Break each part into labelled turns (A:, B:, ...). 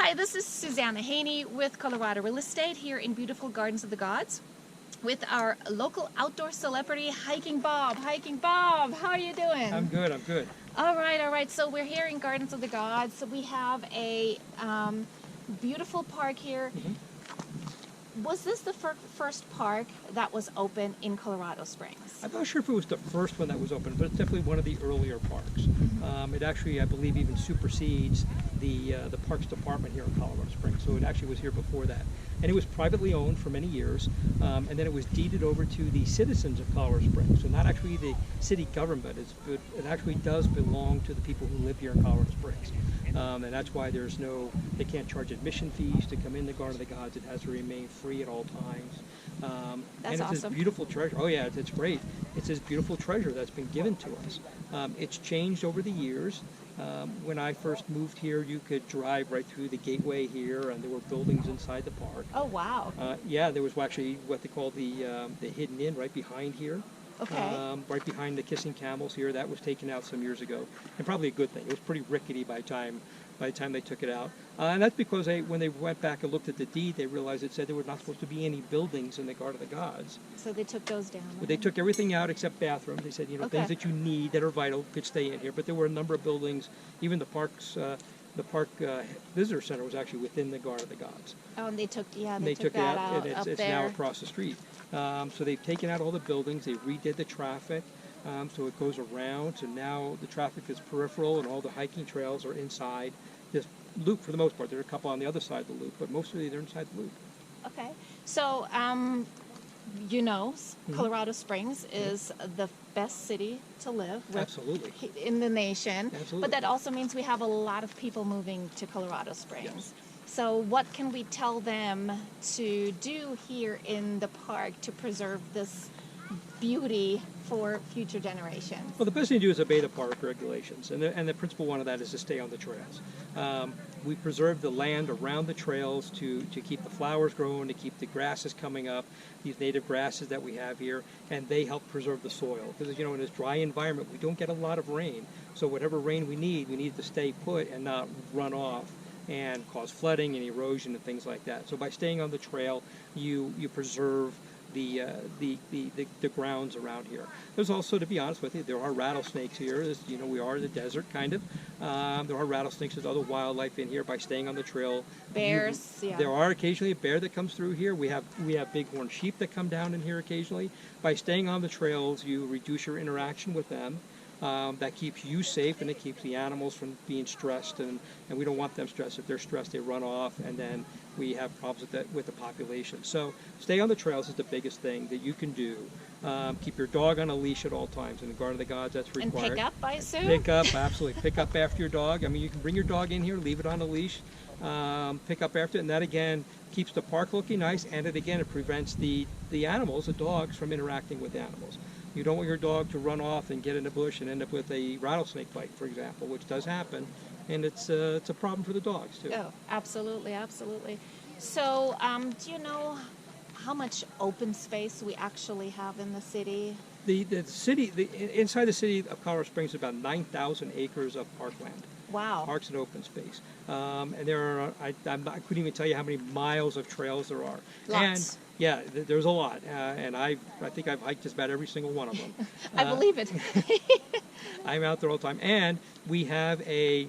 A: Hi, this is Susanna Haney with Colorado Real Estate here in beautiful Gardens of the Gods with our local outdoor celebrity, Hiking Bob. Hiking Bob, how are you doing?
B: I'm good, I'm good.
A: All right. So we're here in Gardens of the Gods. So we have a beautiful park here. Was this the first park that was open in Colorado Springs?
B: I'm not sure if it was the first one that was open, but it's definitely one of the earlier parks. It actually, I believe, even supersedes the Parks Department here in Colorado Springs. So it actually was here before that. And it was privately owned for many years, and then it was deeded over to the citizens of Colorado Springs. So not actually the city government, it actually does belong to the people who live here in Colorado Springs. And that's why they can't charge admission fees to come in the Garden of the Gods. It has to remain free at all times.
A: That's
B: and it's
A: awesome.
B: this beautiful treasure. Oh yeah, it's great. It's this beautiful treasure that's been given to us. It's changed over the years. When I first moved here, you could drive right through the gateway here, and there were buildings inside the park.
A: Oh wow!
B: Yeah, there was actually what they call the Hidden Inn right behind here.
A: Okay.
B: Right behind the Kissing Camels here. That was taken out some years ago, and probably a good thing. It was pretty rickety by the time they took it out. And that's because when they went back and looked at the deed, they realized it said there were not supposed to be any buildings in the Garden of the Gods.
A: So they took those down.
B: But they took everything out except bathrooms. They said, things that you need that are vital could stay in here. But there were a number of buildings, even the park visitor center was actually within the Garden of the Gods.
A: Oh, and they took
B: it
A: that
B: out,
A: and
B: it's now across the street. So they've taken out all the buildings. They redid the traffic. So it goes around. So now the traffic is peripheral, and all the hiking trails are inside this loop for the most part. There are a couple on the other side of the loop, but mostly they're inside the loop.
A: Okay. So, Colorado Springs is the best city to live
B: Absolutely.
A: in the nation.
B: Absolutely.
A: But that also means we have a lot of people moving to Colorado Springs.
B: Yes.
A: So what can we tell them to do here in the park to preserve this beauty for future generations?
B: Well, the best thing to do is obey the park regulations, and the principal one of that is to stay on the trails. We preserve the land around the trails to keep the flowers growing, to keep the grasses coming up, these native grasses that we have here, and they help preserve the soil. Because, in this dry environment, we don't get a lot of rain. So whatever rain we need to stay put and not run off and cause flooding and erosion and things like that. So by staying on the trail, you preserve the grounds around here. There's also, to be honest with you, there are rattlesnakes here. We are in the desert, kind of. There are rattlesnakes. There's other wildlife in here. By staying on the trail,
A: bears.
B: There are occasionally a bear that comes through here. We have bighorn sheep that come down in here occasionally. By staying on the trails, you reduce your interaction with them. That keeps you safe, and it keeps the animals from being stressed, and we don't want them stressed. If they're stressed, they run off, and then we have problems with the population. So stay on the trails is the biggest thing that you can do. Keep your dog on a leash at all times. In the Garden of the Gods, that's required.
A: And pick up, I assume?
B: Pick up, absolutely. Pick up after your dog. I mean, you can bring your dog in here, leave it on a leash, pick up after it, and that, again, keeps the park looking nice, and it prevents the animals, the dogs, from interacting with animals. You don't want your dog to run off and get in the bush and end up with a rattlesnake bite, for example, which does happen, and it's a problem for the dogs too.
A: Oh, absolutely. So, do you know how much open space we actually have in the city?
B: Inside the city of Colorado Springs is about 9,000 acres of parkland.
A: Wow.
B: Parks and open space. And there are, I couldn't even tell you how many miles of trails there are.
A: Lots.
B: And yeah, there's a lot. And I think I've hiked just about every single one of them.
A: I believe it.
B: I'm out there all the time. And we have a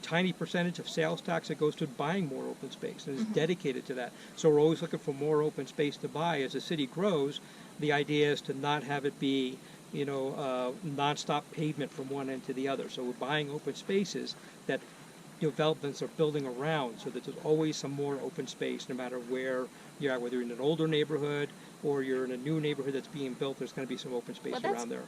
B: tiny percentage of sales tax that goes to buying more open space, and is dedicated to that. So we're always looking for more open space to buy. As the city grows, the idea is to not have it be nonstop pavement from one end to the other. So we're buying open spaces that developments are building around, so that there's always some more open space, no matter where you're at, whether you're in an older neighborhood or you're in a new neighborhood that's being built. There's going to be some open space around there.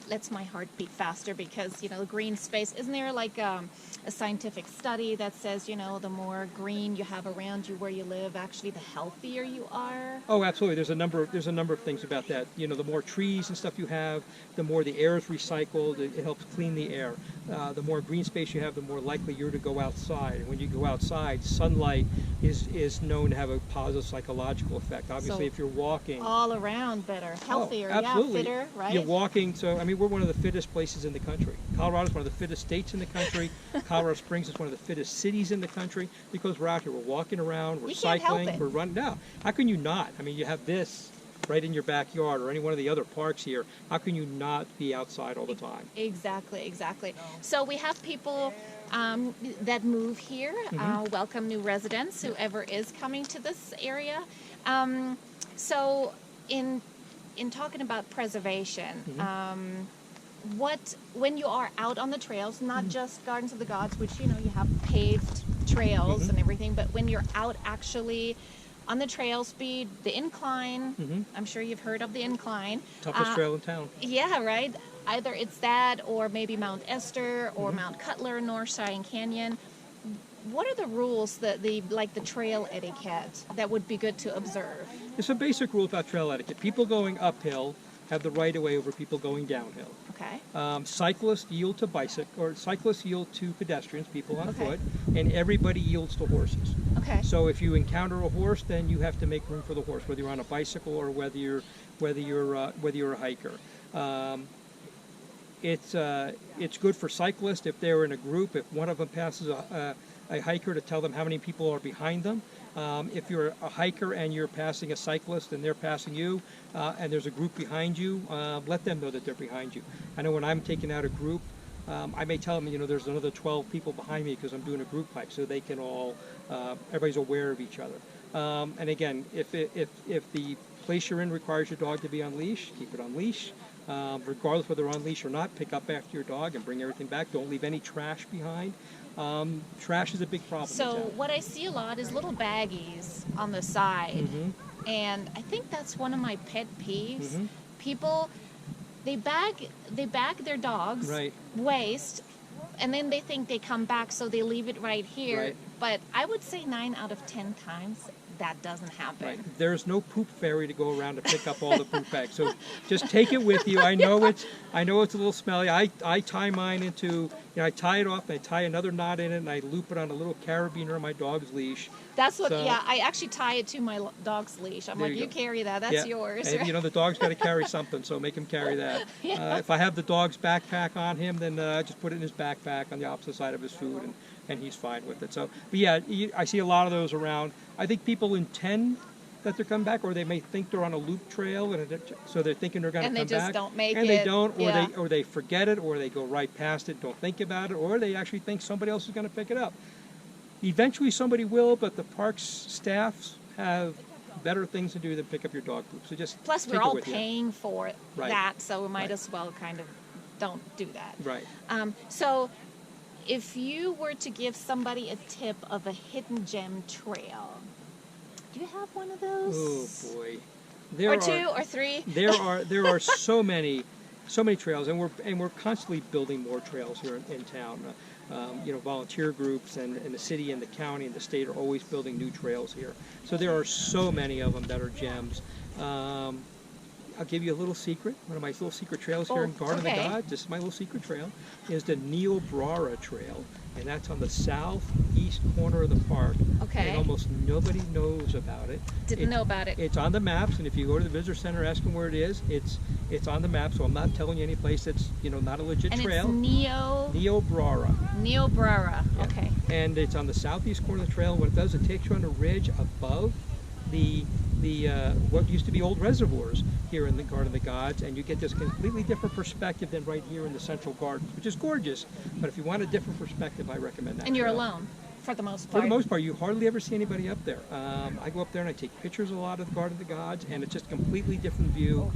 A: Lets my heart beat faster, because green space, isn't there like a scientific study that says the more green you have around you where you live, actually the healthier you are?
B: Oh, absolutely. There's a number of things about that. The more trees and stuff you have, the more the air is recycled. It helps clean the air. The more green space you have, the more likely you're to go outside. And when you go outside, sunlight is known to have a positive psychological effect. Obviously, if you're walking,
A: all around better, healthier,
B: absolutely.
A: fitter, right?
B: You're walking, so So, I mean, we're one of the fittest places in the country. Colorado's one of the fittest states in the country. Colorado Springs is one of the fittest cities in the country because we're out here. We're walking around, we're
A: You can't help
B: cycling,
A: it.
B: we're running. No, how can you not? I mean, you have this right in your backyard or any one of the other parks here. How can you not be outside all the time?
A: Exactly, exactly. So we have people that move here, welcome new residents, whoever is coming to this area. So in talking about preservation, when you are out on the trails, not just Gardens of the Gods, which you have paved trails and everything, but when you're out actually on the trail speed, the incline, I'm sure you've heard of the incline.
B: Toughest trail in town.
A: Yeah, right. Either it's that or maybe Mount Esther or Mount Cutler, North Cheyenne Canyon. What are the rules, the trail etiquette that would be good to observe?
B: It's a basic rule about trail etiquette. People going uphill have the right of way over people going downhill.
A: Okay.
B: Cyclists yield to cyclists yield to pedestrians, people on foot, and everybody yields to horses.
A: Okay.
B: So if you encounter a horse, then you have to make room for the horse, whether you're on a bicycle or whether you're a hiker. It's good for cyclists if they're in a group. If one of them passes a hiker, to tell them how many people are behind them. If you're a hiker and you're passing a cyclist and they're passing you, and there's a group behind you, let them know that they're behind you. I know when I'm taking out a group, I may tell them, there's another 12 people behind me because I'm doing a group hike, so they can all, everybody's aware of each other. And again, if the place you're in requires your dog to be on leash, keep it on leash. Regardless whether on leash or not, pick up after your dog and bring everything back. Don't leave any trash behind. Trash is a big problem.
A: So what I see a lot is little baggies on the side, and I think that's one of my pet peeves. People, they bag their dog's waste, and then they think they come back, so they leave it right here. But I would say 9 out of 10 times that doesn't happen.
B: There's no poop fairy to go around to pick up all the poop bags. So just take it with you. I know it's a little smelly. I tie mine into, I tie it off and I tie another knot in it and I loop it on a little carabiner on my dog's leash.
A: That's what, I actually tie it to my dog's leash. I'm like, you carry that, that's yours.
B: And, the dog's got to carry something, so make him carry that. If I have the dog's backpack on him, then just put it in his backpack on the opposite side of his food, and he's fine with it. So, but yeah, I see a lot of those around. I think people intend that they're coming back, or they may think they're on a loop trail, and so they're thinking they're going to come back.
A: And they just don't make it.
B: And they don't, or they forget it, or they go right past it, don't think about it, or they actually think somebody else is going to pick it up. Eventually somebody will, but the park's staffs have better things to do than pick up your dog poop. So just
A: plus we're all paying for that, so we might as well kind of don't do that.
B: Right.
A: So if you were to give somebody a tip of a hidden gem trail, do you have one of those?
B: Oh boy.
A: Or two or three?
B: There are so many trails, and we're constantly building more trails here in town. Volunteer groups and the city and the county and the state are always building new trails here. So there are so many of them that are gems. I'll give you a little secret. One of my little secret trails here in Garden of the Gods, this is my little secret trail, is the 𝘾𝙊𝙉𝙉𝙃 Trail. And that's on the southeast corner of the park.
A: Okay.
B: And almost nobody knows about it.
A: Didn't know about it.
B: It's on the maps, and if you go to the visitor center, ask them where it is. It's on the map, so I'm not telling you any place that's not a legit trail.
A: And it's
B: 𝘾𝙊𝙉𝙉𝙃.
A: 𝘾𝙊𝙉𝙉𝙃. Okay.
B: And it's on the southeast corner of the trail. What it does, it takes you on a ridge above the what used to be old reservoirs here in the Garden of the Gods, and you get this completely different perspective than right here in the Central Gardens, which is gorgeous. But if you want a different perspective, I recommend that.
A: And you're
B: trail.
A: alone, for the most part.
B: For the most part, you hardly ever see anybody up there. I go up there and I take pictures a lot of the Garden of the Gods, and it's just a completely different view,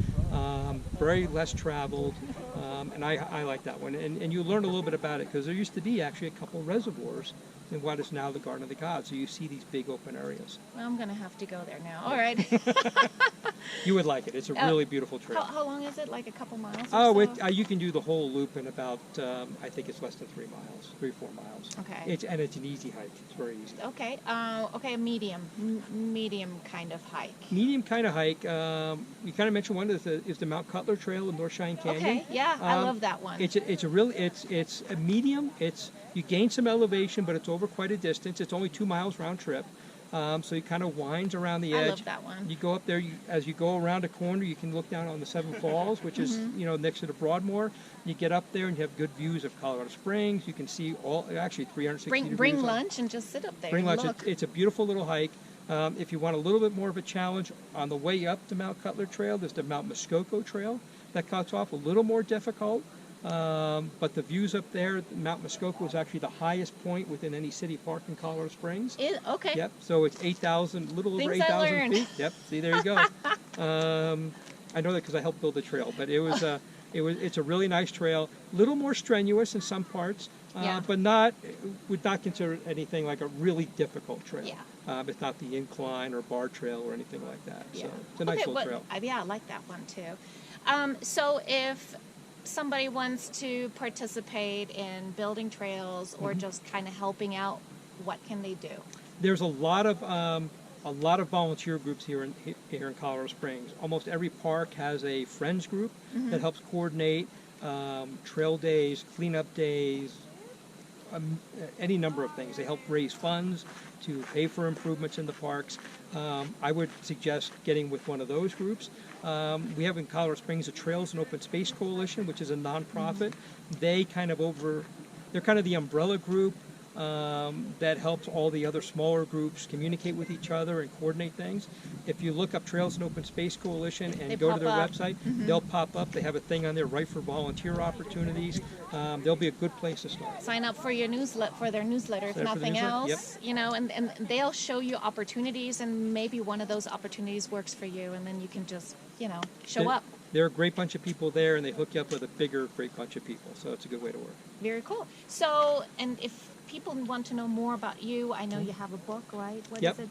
B: very less traveled, and I like that one. And you learn a little bit about it, because there used to be actually a couple reservoirs in what is now the Garden of the Gods, so you see these big open areas.
A: Well, I'm going to have to go there now. All right.
B: You would like it. It's a really beautiful trail.
A: How long is it? Like a couple miles?
B: You can do the whole loop in about, I think it's less than 3 miles, 3 or 4 miles.
A: Okay.
B: It's an easy hike. It's very easy.
A: Okay. A medium kind of hike.
B: Medium kind of hike. You kind of mentioned one is the Mount Cutler Trail in North Cheyenne Canyon.
A: Okay. Yeah, I love that one.
B: It's a medium. You gain some elevation, but it's over quite a distance. It's only 2 miles round trip. So it kind of winds around the
A: I
B: edge.
A: love that one.
B: You go up there, as you go around a corner, you can look down on the Seven Falls, which is, next to the Broadmoor. You get up there and you have good views of Colorado Springs. You can see actually 360 degrees.
A: Bring lunch and just sit up there.
B: Bring lunch.
A: Look.
B: It's a beautiful little hike. If you want a little bit more of a challenge, on the way up the Mount Cutler Trail, there's the Mount Muskoko Trail that cuts off, a little more difficult. But the views up there, Mount Muskoko is actually the highest point within any city park in Colorado Springs.
A: Okay.
B: Yep. So it's 8,000, little over
A: Things I
B: 8,000
A: learned.
B: feet. Yep. See, there you go. I know that because I helped build the trail, but it's a really nice trail. A little more strenuous in some parts, but would not consider it anything like a really difficult trail.
A: Yeah.
B: It's not the incline or bar trail or anything like that.
A: Yeah.
B: So it's a nice little trail.
A: Yeah, I like that one too. So if somebody wants to participate in building trails or just kind of helping out, what can they do?
B: There's a lot of volunteer groups here in Colorado Springs. Almost every park has a friends group that helps coordinate trail days, cleanup days, any number of things. They help raise funds to pay for improvements in the parks. I would suggest getting with one of those groups. We have in Colorado Springs a Trails and Open Space Coalition, which is a nonprofit. They're kind of the umbrella group that helps all the other smaller groups communicate with each other and coordinate things. If you look up Trails and Open Space Coalition and go to their website, they'll pop up. They have a thing on there right for volunteer opportunities. They'll be a good place to start.
A: Sign up for their newsletter, if nothing else. And they'll show you opportunities, and maybe one of those opportunities works for you, and then you can just, show up.
B: They're a great bunch of people there, and they hook you up with a great bunch of people. So it's a good way to work.
A: Very cool. So, and if people want to know more about you, I know you have a book, right? What is it?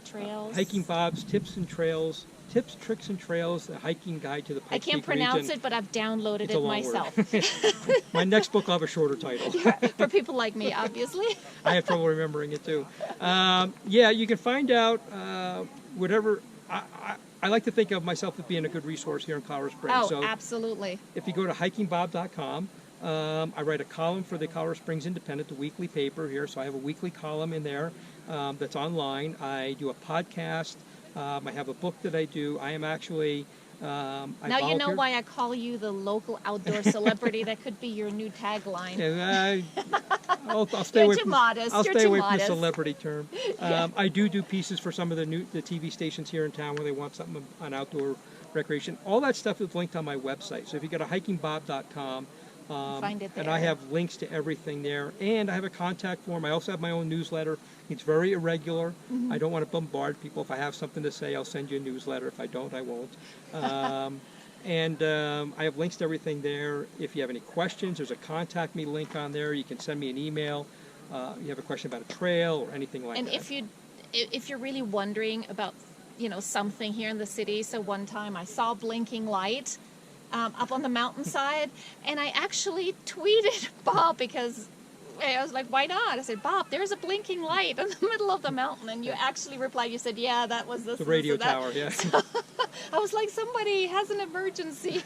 A: Trails?
B: Hiking Bob's Tips, Tricks, and Trails, the hiking guide to the Pikes
A: I can't
B: Peak
A: pronounce
B: region.
A: it, but I've downloaded
B: It's a
A: it
B: long
A: myself.
B: word. My next book will have a shorter title.
A: For people like me, obviously.
B: I have trouble remembering it too. You can find out whatever. I like to think of myself as being a good resource here in Colorado Springs.
A: Oh,
B: so
A: absolutely.
B: if you go to hikingbob.com, I write a column for the Colorado Springs Independent, the weekly paper here. So I have a weekly column in there that's online. I do a podcast. I have a book that I do. I am actually...
A: now you know why I call you the local outdoor celebrity. That could be your new tagline.
B: I'll stay away
A: You're too modest.
B: I'll
A: You're
B: stay
A: too
B: away
A: modest.
B: from the celebrity term. I do pieces for some of the TV stations here in town where they want something on outdoor recreation. All that stuff is linked on my website. So if you go to hikingbob.com,
A: find it there.
B: and I have links to everything there. And I have a contact form. I also have my own newsletter. It's very irregular. I don't want to bombard people. If I have something to say, I'll send you a newsletter. If I don't, I won't. I have links to everything there. If you have any questions, there's a contact me link on there. You can send me an email. You have a question about a trail or anything like that.
A: And if you're really wondering about, something here in the city, so one time I saw a blinking light up on the mountainside, and I actually tweeted Bob because I was like, why not? I said, Bob, there's a blinking light in the middle of the mountain, and you actually replied. You said, yeah, that was this.
B: The radio
A: that.
B: tower, yeah.
A: So, I was like, somebody has an emergency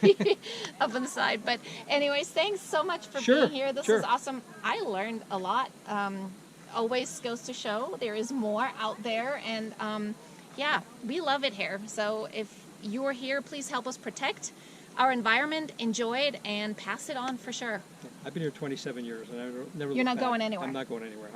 A: up inside. But anyways, thanks so much for being here. This is awesome. I learned a lot. Always goes to show there is more out there, and we love it here. So if you're here, please help us protect our environment, enjoy it, and pass it on for sure.
B: I've been here 27 years, and I never.
A: You're not
B: looked back.
A: going anywhere.
B: I'm not going anywhere.